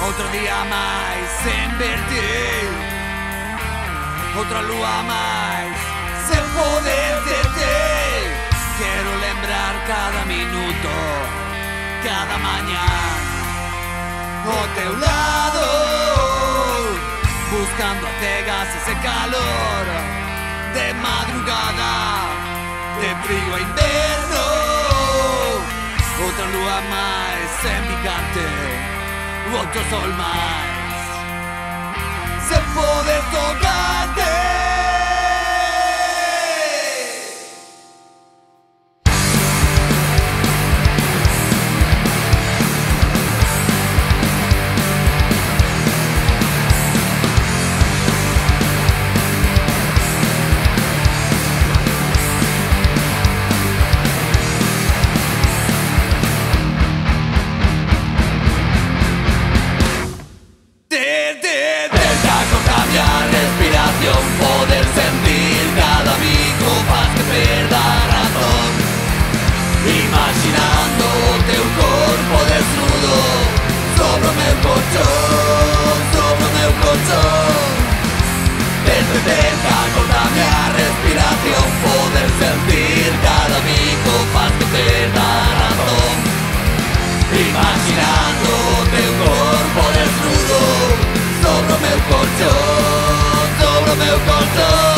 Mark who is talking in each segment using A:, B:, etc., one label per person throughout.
A: Outro día máis sen verte, outra lúa máis sen poder verte. Quero lembrar cada minuto, cada mañá ao teu lado, buscando ategas ese calor de madrugada, de frío a inverno. Outra lúa máis sen picante, outro sol máis sen poder tocarte. Poder sentir cada bico faz que perda a razón, imaginando o teu corpo desnudo sobre o meu colchón, sobre o meu colchón. Desde dentro acordame a respiración, poder sentir cada bico faz que perda a razón, imaginando o teu corpo desnudo sobre o meu colchón, sobre o meu colchón.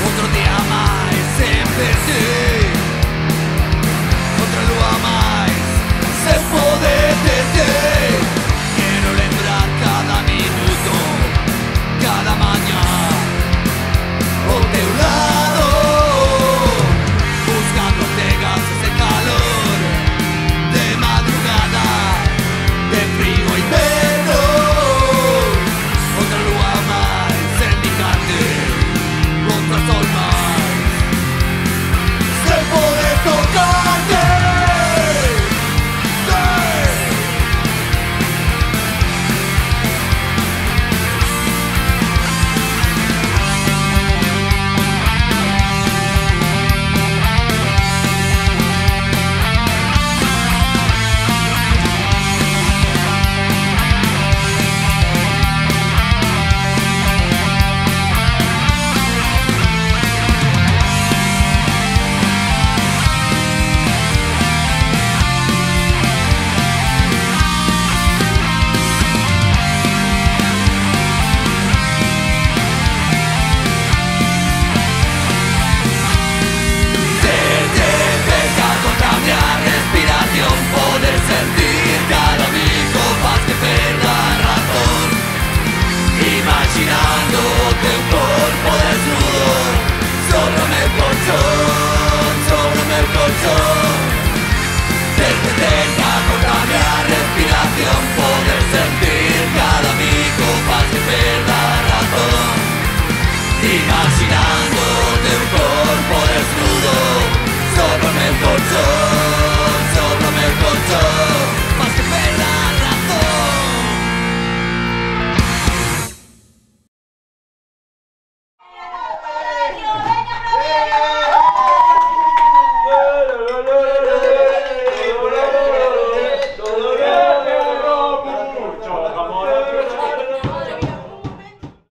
A: Outro dia máis sem verte, outra lúa máis sem poder verte. Quero lembrar cada minuto, cada mañá ao teu lado, buscando ategas ese calor de madrugada, de frío a inverno. Outra lúa máis sen picante, outro sol máis sen poder tocarte. Imaginando o teu corpo desnudo sobre o meu colchón, sobre o meu colchón. Desde dentro acordame a respiración, poder sentir cada bico faz que perda a razón, imaginar